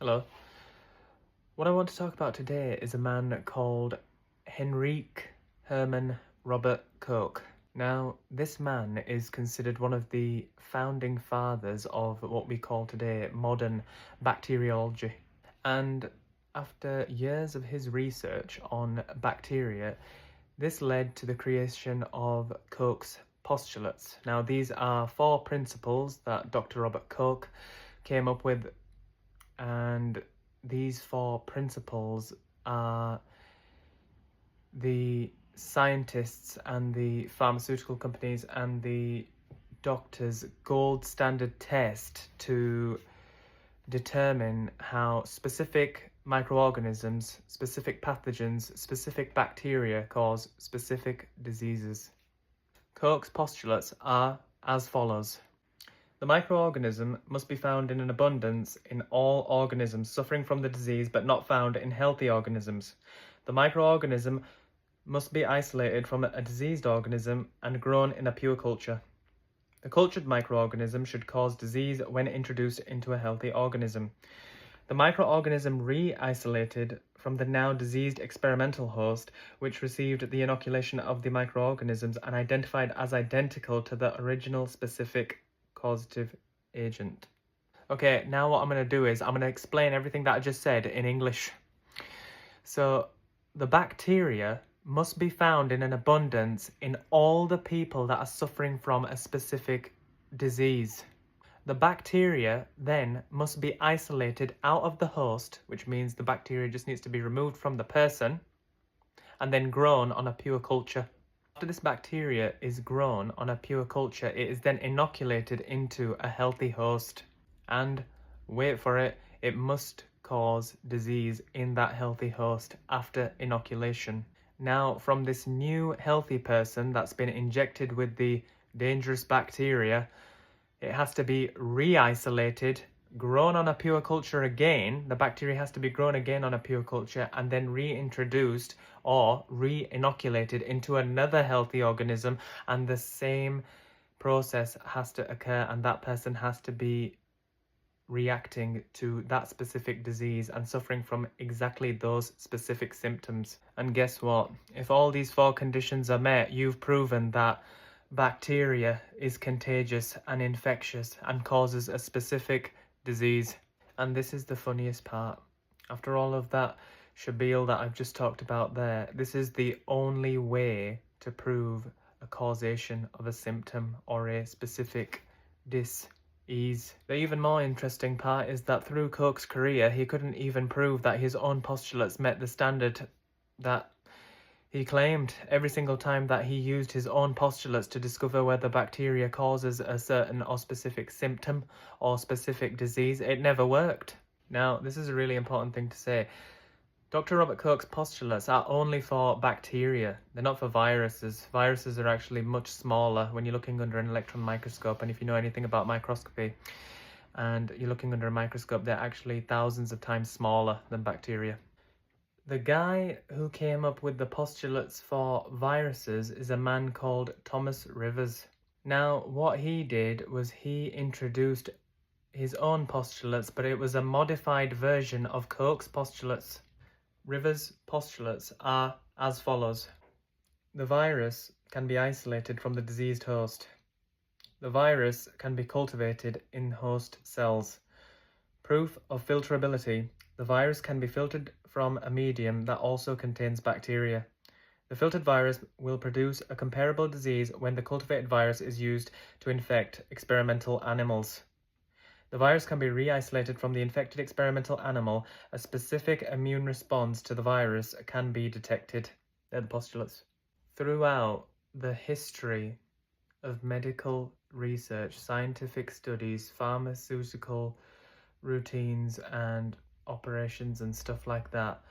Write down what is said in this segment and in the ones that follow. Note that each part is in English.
Hello. What I want to talk about today is a man called Henrik Hermann Robert Koch. Now, this man is considered one of the founding fathers of what we call today modern bacteriology. And after years of his research on bacteria, this led to the creation of Koch's postulates. Now, these are 4 principles that Dr. Robert Koch came up with, and these 4 principles are the scientists and the pharmaceutical companies and the doctors' gold standard test to determine how specific microorganisms, specific pathogens, specific bacteria cause specific diseases. Koch's postulates are as follows. The microorganism must be found in an abundance in all organisms suffering from the disease but not found in healthy organisms. The microorganism must be isolated from a diseased organism and grown in a pure culture. The cultured microorganism should cause disease when introduced into a healthy organism. The microorganism re-isolated from the now diseased experimental host, which received the inoculation of the microorganisms and identified as identical to the original specific causative agent. Okay, now what I'm going to do is I'm going to explain everything that I just said in English. So, the bacteria must be found in an abundance in all the people that are suffering from a specific disease. The bacteria then must be isolated out of the host, which means the bacteria just needs to be removed from the person and then grown on a pure culture. After this bacteria is grown on a pure culture, it is then inoculated into a healthy host. And, wait for it, it must cause disease in that healthy host after inoculation. Now, from this new healthy person that's been injected with the dangerous bacteria, it has to be re-isolated, grown on a pure culture again. The bacteria has to be grown again on a pure culture and then reintroduced or re-inoculated into another healthy organism, and the same process has to occur, and that person has to be reacting to that specific disease and suffering from exactly those specific symptoms. And guess what? If all these 4 conditions are met, you've proven that bacteria is contagious and infectious and causes a specific disease. And this is the funniest part. After all of that spiel that I've just talked about there, this is the only way to prove a causation of a symptom or a specific disease. The even more interesting part is that through Koch's career, he couldn't even prove that his own postulates met the standard that he claimed. Every single time that he used his own postulates to discover whether bacteria causes a certain or specific symptom or specific disease, it never worked. Now, this is a really important thing to say. Dr. Robert Koch's postulates are only for bacteria. They're not for viruses. Viruses are actually much smaller when you're looking under an electron microscope, and if you know anything about microscopy and you're looking under a microscope, they're actually thousands of times smaller than bacteria. The guy who came up with the postulates for viruses is a man called Thomas Rivers. Now, what he did was he introduced his own postulates, but it was a modified version of Koch's postulates. Rivers' postulates are as follows. The virus can be isolated from the diseased host. The virus can be cultivated in host cells. Proof of filterability. The virus can be filtered from a medium that also contains bacteria. The filtered virus will produce a comparable disease when the cultivated virus is used to infect experimental animals. The virus can be re-isolated from the infected experimental animal. A specific immune response to the virus can be detected. They're the postulates. Throughout the history of medical research, scientific studies, pharmaceutical routines and operations and stuff like that,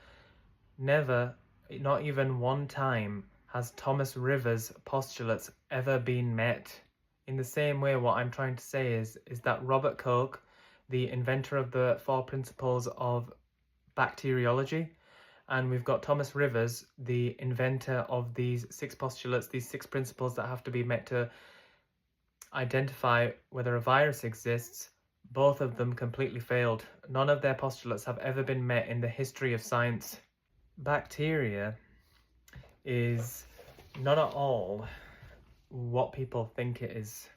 never, not even one time, has Thomas Rivers' postulates ever been met. In the same way, what I'm trying to say is that Robert Koch, the inventor of the 4 principles of bacteriology, and we've got Thomas Rivers, the inventor of these 6 postulates, these 6 principles that have to be met to identify whether a virus exists. Both of them completely failed. None of their postulates have ever been met in the history of science. Bacteria is not at all what people think it is.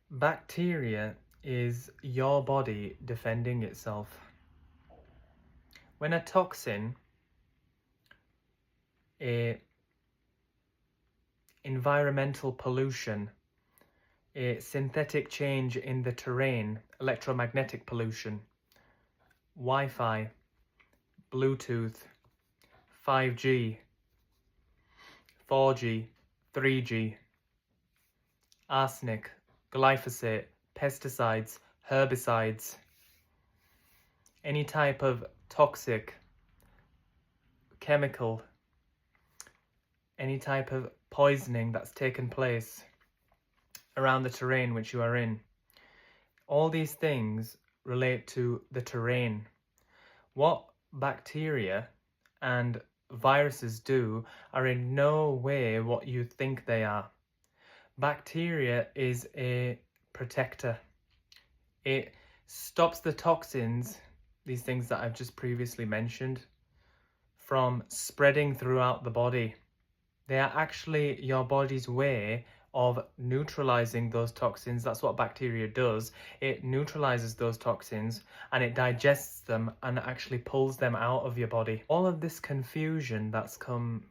Bacteria is your body defending itself. When a toxin, a environmental pollution, a synthetic change in the terrain, electromagnetic pollution, Wi-Fi, Bluetooth, 5G, 4G, 3G, arsenic, glyphosate, pesticides, herbicides, any type of toxic chemical, any type of poisoning that's taken place around the terrain which you are in. All these things relate to the terrain. What bacteria and viruses do are in no way what you think they are. Bacteria is a protector. It stops the toxins, these things that I've just previously mentioned, from spreading throughout the body. They are actually your body's way of neutralizing those toxins. That's what bacteria does. It neutralizes those toxins and it digests them and actually pulls them out of your body. All of this confusion that's come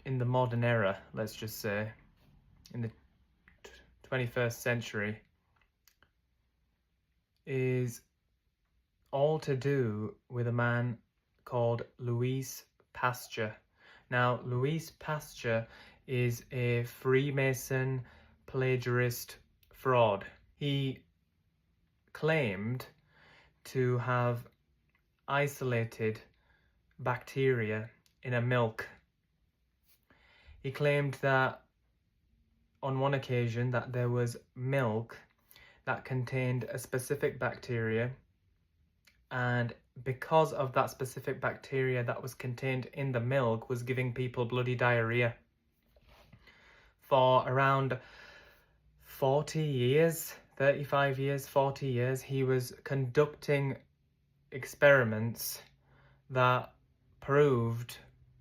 in the modern era, let's just say, in the 21st century, is all to do with a man called Louis Pasteur. Now, Louis Pasteur is a Freemason, plagiarist, fraud. He claimed to have isolated bacteria in a milk. He claimed that on one occasion that there was milk that contained a specific bacteria, and because of that specific bacteria that was contained in the milk was giving people bloody diarrhea. For around 40 years, 35 years, 40 years, he was conducting experiments that proved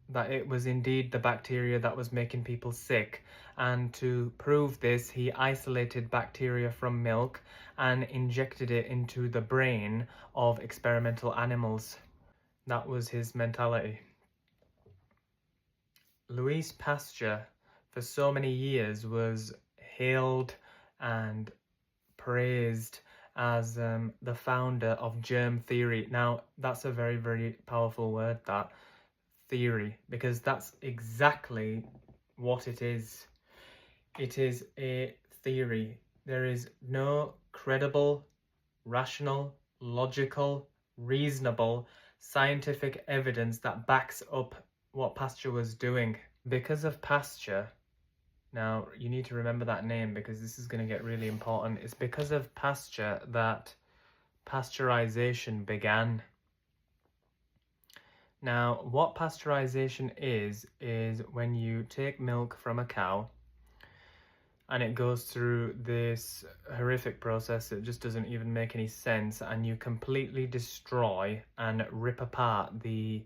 that it was indeed the bacteria that was making people sick. And to prove this, he isolated bacteria from milk and injected it into the brain of experimental animals. That was his mentality. Louis Pasteur, for so many years, was hailed and praised as the founder of germ theory. Now, that's a very, very powerful word, that theory, because that's exactly what it is. It is a theory. There is no credible, rational, logical, reasonable, scientific evidence that backs up what Pasteur was doing. Because of Pasteur, now you need to remember that name because this is going to get really important. It's because of Pasteur that pasteurization began. Now, what pasteurization is when you take milk from a cow and it goes through this horrific process that just doesn't even make any sense, and you completely destroy and rip apart the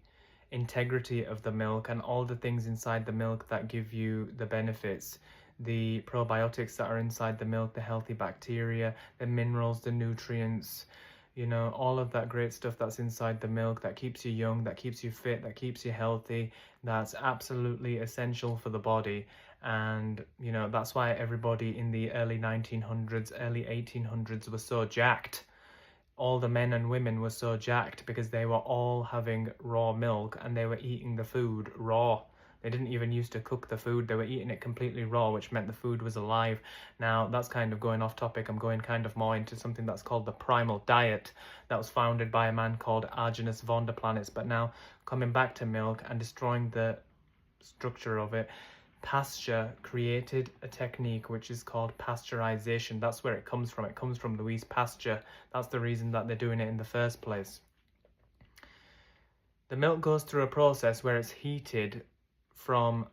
integrity of the milk and all the things inside the milk that give you the benefits, the probiotics that are inside the milk, the healthy bacteria, the minerals, the nutrients, you know, all of that great stuff that's inside the milk that keeps you young, that keeps you fit, that keeps you healthy, that's absolutely essential for the body. And, you know, that's why everybody in the early 1900s, early 1800s was so jacked. All the men and women were so jacked because they were all having raw milk and they were eating the food raw. They didn't even used to cook the food. They were eating it completely raw, which meant the food was alive. Now, that's kind of going off topic. I'm going kind of more into something that's called the primal diet that was founded by a man called Argenis von der Planitz. But now, coming back to milk and destroying the structure of it, Pasteur created a technique which is called pasteurization. That's where it comes from. It comes from Louis Pasteur. That's the reason that they're doing it in the first place. The milk goes through a process where it's heated from,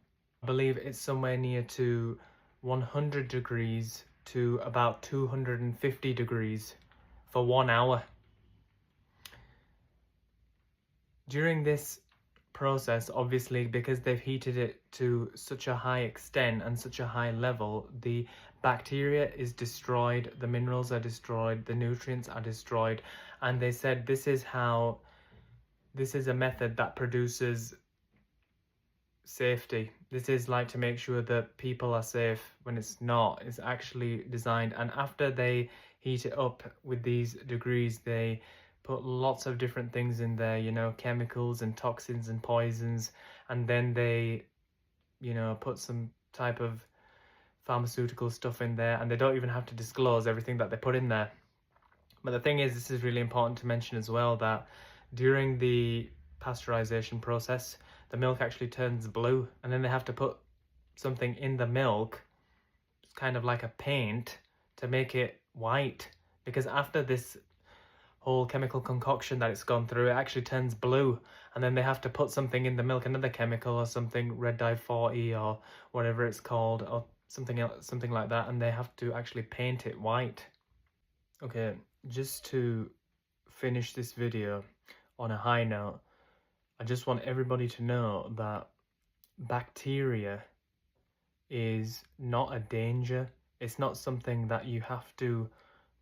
I believe it's somewhere near to 100 degrees to about 250 degrees for 1 hour. During this process, obviously, because they've heated it to such a high extent and such a high level, the bacteria is destroyed, the minerals are destroyed, the nutrients are destroyed, and they said this is a method that produces safety. This is like to make sure that people are safe when it's not. It's actually designed, and after they heat it up with these degrees, they put lots of different things in there, you know, chemicals and toxins and poisons, and then they, you know, put some type of pharmaceutical stuff in there, and they don't even have to disclose everything that they put in there. But the thing is, this is really important to mention as well, that during the pasteurization process, the milk actually turns blue, and then they have to put something in the milk, it's kind of like a paint, to make it white, because after this whole chemical concoction that it's gone through, it actually turns blue, and then they have to put something in the milk, another chemical or something, red dye 40 or whatever it's called, or something else, something like that, and they have to actually paint it white. Okay, just to finish this video on a high note, I just want everybody to know that bacteria is not a danger. It's not something that you have to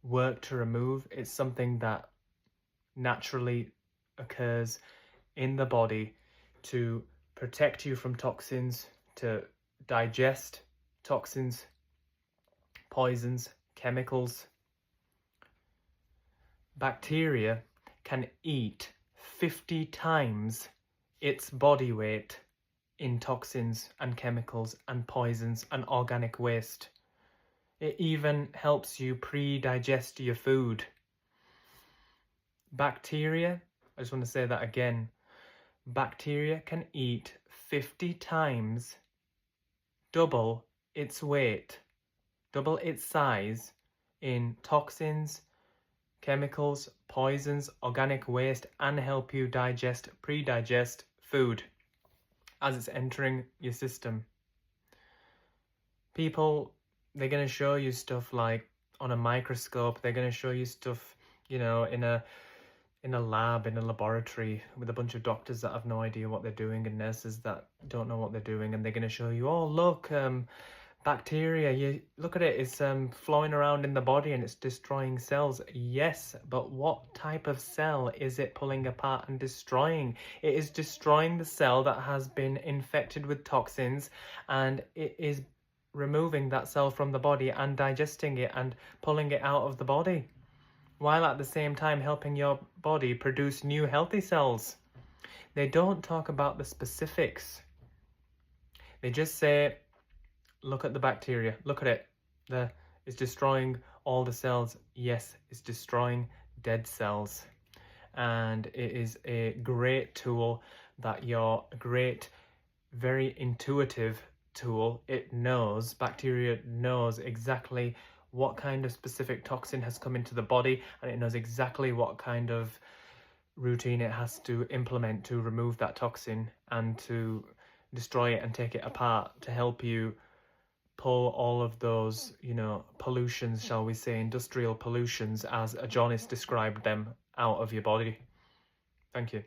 work to remove. It's something that naturally occurs in the body to protect you from toxins, to digest toxins, poisons, chemicals. Bacteria can eat 50 times its body weight in toxins and chemicals and poisons and organic waste. It even helps you pre-digest your food. Bacteria, I just want to say that again, bacteria can eat 50 times, double its weight, double its size in toxins, chemicals, poisons, organic waste, and help you pre-digest food as it's entering your system. People, they're going to show you stuff like on a microscope, they're going to show you stuff, you know, in a lab, in a laboratory with a bunch of doctors that have no idea what they're doing and nurses that don't know what they're doing, and they're going to show you, oh look, bacteria, you look at it, it's flowing around in the body and it's destroying cells. Yes, but what type of cell is it pulling apart and destroying? It is destroying the cell that has been infected with toxins, and it is removing that cell from the body and digesting it and pulling it out of the body, while at the same time helping your body produce new healthy cells. They don't talk about the specifics. They just say, look at the bacteria, look at it. It's destroying all the cells. Yes, it's destroying dead cells. And it is a great tool that very intuitive tool. Bacteria knows exactly what kind of specific toxin has come into the body, and it knows exactly what kind of routine it has to implement to remove that toxin and to destroy it and take it apart, to help you pull all of those, you know, pollutions, shall we say, industrial pollutions, as Adonis described them, out of your body. Thank you.